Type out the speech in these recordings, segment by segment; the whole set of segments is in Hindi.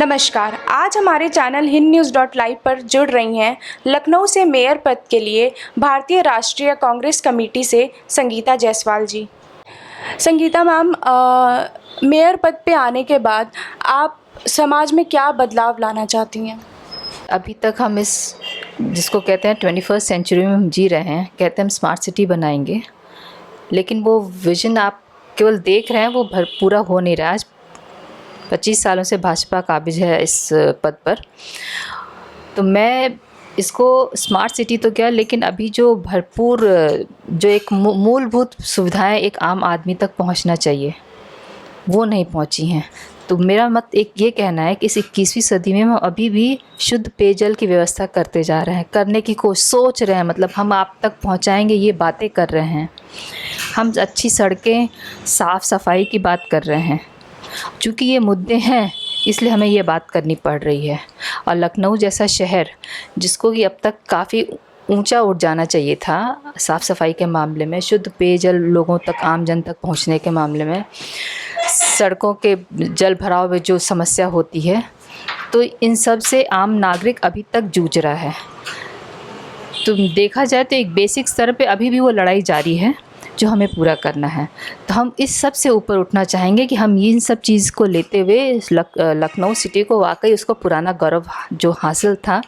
नमस्कार। आज हमारे channel Hind news dot live पर जुड़ रही हैं लखनऊ से मेयर पद के लिए भारतीय राष्ट्रीय कांग्रेस कमेटी से संगीता जायसवाल जी। संगीता मैम, मेयर पद पे आने के बाद आप समाज में क्या बदलाव लाना चाहती हैं? अभी तक हम इस जिसको कहते हैं 21st सेंचुरी में हम जी रहे हैं, कहते हैं हम स्मार्ट सिटी बनाएंगे, लेकिन वो विज़न आप केवल देख रहे हैं, वो पूरा हो नहीं रहा है। आज 25 सालों से भाजपा काबिज है इस पद पर, तो मैं इसको स्मार्ट सिटी तो क्या, लेकिन अभी जो भरपूर जो एक मूलभूत सुविधाएं एक आम आदमी तक पहुंचना चाहिए, वो नहीं पहुंची हैं। तो मेरा मत एक ये कहना है कि इस 21वीं सदी में हम अभी भी शुद्ध पेयजल की व्यवस्था करते जा रहे हैं, करने की कोशिश सोच रहे हैं, मतलब हम आप तक पहुंचाएंगे ये बातें कर रहे हैं। हम अच्छी सड़कें, साफ़ सफाई की बात कर रहे हैं। चूँकि ये मुद्दे हैं, इसलिए हमें ये बात करनी पड़ रही है। और लखनऊ जैसा शहर, जिसको कि अब तक काफ़ी ऊंचा उठ जाना चाहिए था साफ़ सफाई के मामले में, शुद्ध पेयजल लोगों तक, आम जन तक पहुंचने के मामले में, सड़कों के जल भराव में जो समस्या होती है, तो इन सब से आम नागरिक अभी तक जूझ रहा है। तो देखा जाए तो एक बेसिक स्तर पे अभी भी वो लड़ाई जारी है जो हमें पूरा करना है। तो हम इस सब से ऊपर उठना चाहेंगे कि हम इन सब चीज़ को लेते हुए लखनऊ सिटी को वाकई उसको पुराना गौरव जो हासिल था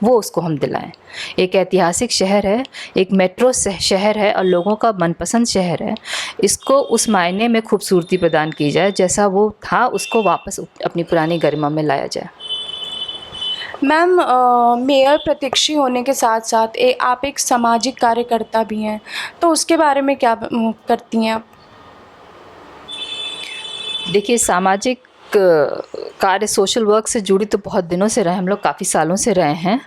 वो उसको हम दिलाएं। एक ऐतिहासिक शहर है, एक मेट्रो शहर है और लोगों का मनपसंद शहर है। इसको उस मायने में खूबसूरती प्रदान की जाए, जैसा वो था उसको वापस अपनी पुरानी गरिमा में लाया जाए। मैम, मेयर प्रत्याशी होने के साथ साथ आप एक सामाजिक कार्यकर्ता भी हैं, तो उसके बारे में क्या करती हैं आप? देखिए, सामाजिक कार्य, सोशल वर्क से जुड़ी तो बहुत दिनों से रहे, हम लोग काफ़ी सालों से रहे हैं।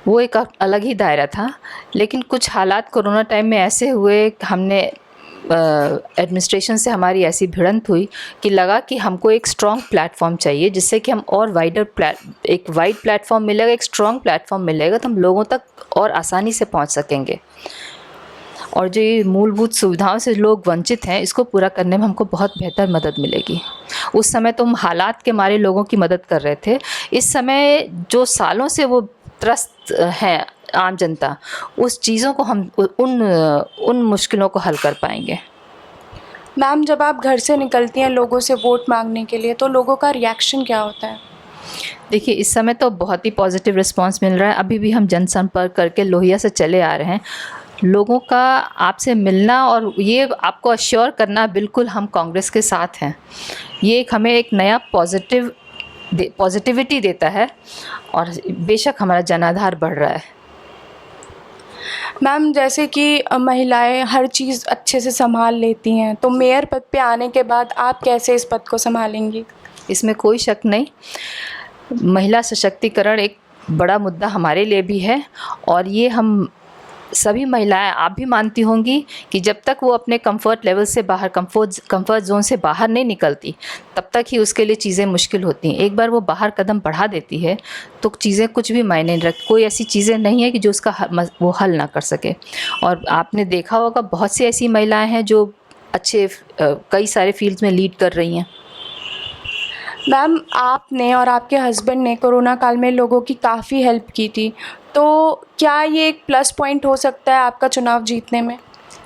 वो एक अलग ही दायरा था, लेकिन कुछ हालात कोरोना टाइम में ऐसे हुए कि हमने एडमिनिस्ट्रेशन से हमारी ऐसी भिड़ंत हुई कि लगा कि हमको एक स्ट्रॉन्ग प्लेटफॉर्म चाहिए, जिससे कि हम और एक वाइड प्लेटफॉर्म मिलेगा, एक स्ट्रॉन्ग प्लेटफॉर्म मिलेगा, तो हम लोगों तक और आसानी से पहुंच सकेंगे। और जो ये मूलभूत सुविधाओं से लोग वंचित हैं, इसको पूरा करने में हमको बहुत बेहतर मदद मिलेगी। उस समय तो हम हालात के मारे लोगों की मदद कर रहे थे, इस समय जो सालों से वो त्रस्त हैं आम जनता, उस चीज़ों को हम उन मुश्किलों को हल कर पाएंगे। मैम, जब आप घर से निकलती हैं लोगों से वोट मांगने के लिए, तो लोगों का रिएक्शन क्या होता है? देखिए, इस समय तो बहुत ही पॉजिटिव रिस्पांस मिल रहा है। अभी भी हम जनसंपर्क करके लोहिया से चले आ रहे हैं। लोगों का आपसे मिलना और ये आपको अश्योर करना, बिल्कुल हम कांग्रेस के साथ हैं, ये एक हमें एक नया पॉजिटिविटी देता है और बेशक हमारा जनाधार बढ़ रहा है। मैम, जैसे कि महिलाएं हर चीज़ अच्छे से संभाल लेती हैं, तो मेयर पद पे आने के बाद आप कैसे इस पद को संभालेंगी? इसमें कोई शक नहीं, महिला सशक्तिकरण एक बड़ा मुद्दा हमारे लिए भी है, और ये हम सभी महिलाएं, आप भी मानती होंगी कि जब तक वो अपने कंफर्ट लेवल से बाहर, कंफर्ट जोन से बाहर नहीं निकलती, तब तक ही उसके लिए चीज़ें मुश्किल होती हैं। एक बार वो बाहर कदम बढ़ा देती है तो चीज़ें कुछ भी मायने नहीं रखती। कोई ऐसी चीज़ें नहीं है कि जो उसका वो हल ना कर सके। और आपने देखा होगा बहुत सी ऐसी महिलाएँ हैं जो अच्छे कई सारे फील्ड्स में लीड कर रही हैं। मैम, आपने और आपके हस्बैंड ने कोरोना काल में लोगों की काफ़ी हेल्प की थी, तो क्या ये एक प्लस पॉइंट हो सकता है आपका चुनाव जीतने में?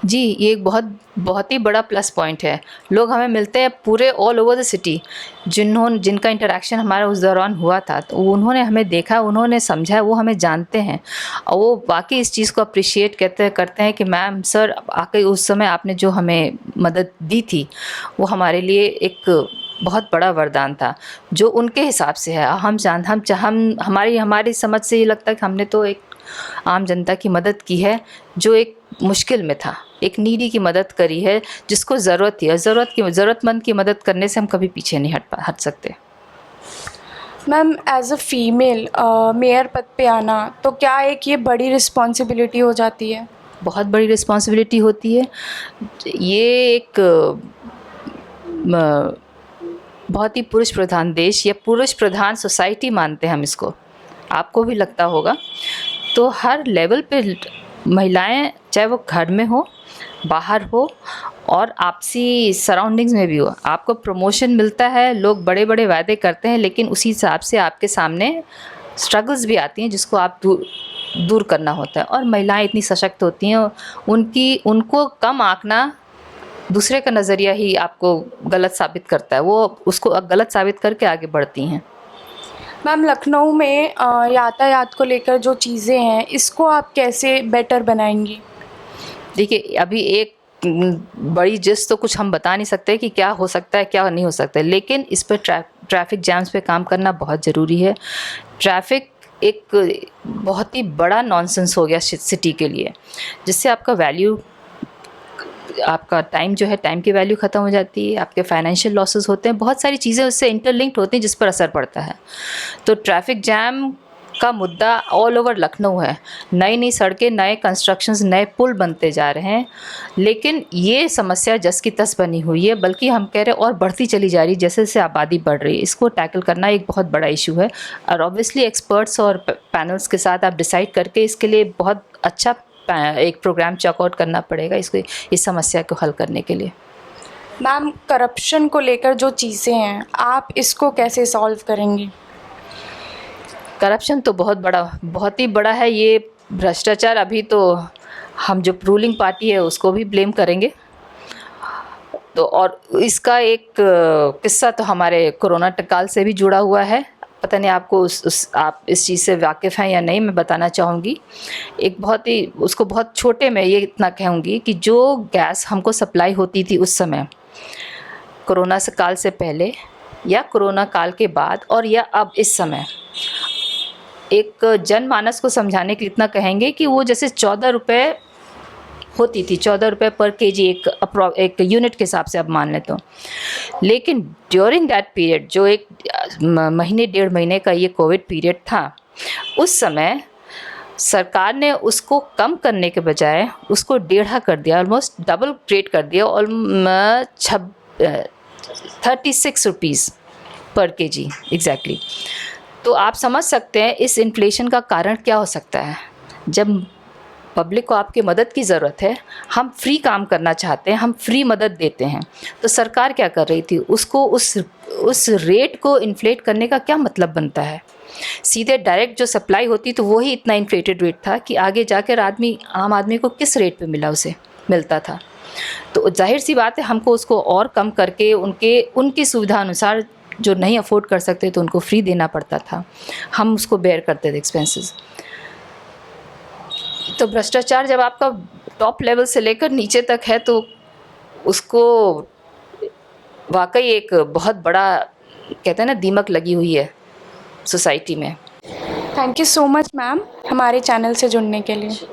जी, ये एक बहुत ही बड़ा प्लस पॉइंट है। लोग हमें मिलते हैं पूरे ऑल ओवर द सिटी, जिनका इंटरेक्शन हमारा उस दौरान हुआ था, तो उन्होंने हमें देखा, उन्होंने समझा, वो हमें जानते हैं और वो वाकई इस चीज़ को अप्रिशिएट करते हैं कि मैम, सर, वाकई उस समय आपने जो हमें मदद दी थी वो हमारे लिए एक बहुत बड़ा वरदान था, जो उनके हिसाब से है। हमारी समझ से ये लगता है कि हमने तो एक आम जनता की मदद की है जो एक मुश्किल में था, एक नीडी की मदद करी है जिसको ज़रूरत थी, और ज़रूरतमंद की मदद करने से हम कभी पीछे नहीं हट सकते। Ma'am, as a female mayor पद पे आना, तो क्या एक ये बड़ी रिस्पॉन्सिबिलिटी हो जाती है? बहुत बड़ी रिस्पॉन्सिबिलिटी होती है। ये एक बहुत ही पुरुष प्रधान देश या पुरुष प्रधान सोसाइटी मानते हैं हम इसको, आपको भी लगता होगा। तो हर लेवल पे महिलाएं, चाहे वो घर में हो, बाहर हो और आपसी सराउंडिंग्स में भी हो। आपको प्रमोशन मिलता है, लोग बड़े बड़े वायदे करते हैं, लेकिन उसी हिसाब से आपके सामने स्ट्रगल्स भी आती हैं जिसको आप दूर करना होता है। और महिलाएं इतनी सशक्त होती हैं, उनको कम आंकना दूसरे का नज़रिया ही आपको गलत साबित करता है, वो उसको गलत साबित करके आगे बढ़ती हैं। मैम, लखनऊ में यातायात को लेकर जो चीज़ें हैं, इसको आप कैसे बेटर बनाएंगी? देखिए, अभी एक बड़ी जिस तो कुछ हम बता नहीं सकते कि क्या हो सकता है, क्या नहीं हो सकता है, लेकिन इस पर ट्रैफिक जैम्स पे काम करना बहुत ज़रूरी है। ट्रैफिक एक बहुत ही बड़ा नॉनसेंस हो गया सिटी के लिए, जिससे आपका टाइम जो है, टाइम की वैल्यू ख़त्म हो जाती है, आपके फाइनेंशियल लॉसेस होते हैं, बहुत सारी चीज़ें उससे इंटरलिंक्ड होती हैं जिस पर असर पड़ता है। तो ट्रैफिक जैम का मुद्दा ऑल ओवर लखनऊ है। नई नई सड़कें, नए कंस्ट्रक्शंस, नए पुल बनते जा रहे हैं, लेकिन ये समस्या जस की तस बनी हुई है, बल्कि हम कह रहे हैं और बढ़ती चली जा रही है जैसे जैसे आबादी बढ़ रही है। इसको टैकल करना एक बहुत बड़ा इशू है, और ऑब्वियसली एक्सपर्ट्स और पैनल्स के साथ आप डिसाइड करके इसके लिए बहुत अच्छा एक प्रोग्राम चेकआउट करना पड़ेगा इस समस्या को हल करने के लिए। मैम, करप्शन को लेकर जो चीज़ें हैं, आप इसको कैसे सॉल्व करेंगी? करप्शन तो बहुत ही बड़ा है ये भ्रष्टाचार। अभी तो हम जो रूलिंग पार्टी है उसको भी ब्लेम करेंगे। तो और इसका एक किस्सा तो हमारे कोरोना काल से भी जुड़ा हुआ है। पता नहीं आपको आप इस चीज़ से वाकिफ़ हैं या नहीं, मैं बताना चाहूँगी। एक बहुत छोटे में ये इतना कहूँगी कि जो गैस हमको सप्लाई होती थी उस समय, कोरोना काल से पहले या कोरोना काल के बाद और या अब इस समय, एक जनमानस को समझाने के लिए इतना कहेंगे कि वो जैसे 14 रुपये होती थी, 14 रुपये पर केजी एक यूनिट के हिसाब से आप मान लें तो। लेकिन ड्यूरिंग दैट पीरियड, जो एक महीने 1.5 महीने का ये कोविड पीरियड था, उस समय सरकार ने उसको कम करने के बजाय उसको 1.5 कर दिया, ऑलमोस्ट डबल रेट कर दिया, 36 रुपीज़ पर केजी एग्जैक्टली। तो आप समझ सकते हैं इस इन्फ्लेशन का कारण क्या हो सकता है। जब पब्लिक को आपकी मदद की ज़रूरत है, हम फ्री काम करना चाहते हैं, हम फ्री मदद देते हैं, तो सरकार क्या कर रही थी, उसको उस रेट को इन्फ्लेट करने का क्या मतलब बनता है। सीधे डायरेक्ट जो सप्लाई होती तो वही इतना इन्फ्लेटेड रेट था कि आगे जाकर आम आदमी को किस रेट पे मिलता था। तो जाहिर सी बात है, हमको उसको और कम करके उनकी सुविधा अनुसार जो नहीं अफोर्ड कर सकते तो उनको फ्री देना पड़ता था, हम उसको बेयर करते थे एक्सपेंसेस। तो भ्रष्टाचार जब आपका टॉप लेवल से लेकर नीचे तक है तो उसको वाकई एक बहुत बड़ा, कहते हैं ना, दीमक लगी हुई है सोसाइटी में। Thank you so much ma'am, हमारे चैनल से जुड़ने के लिए।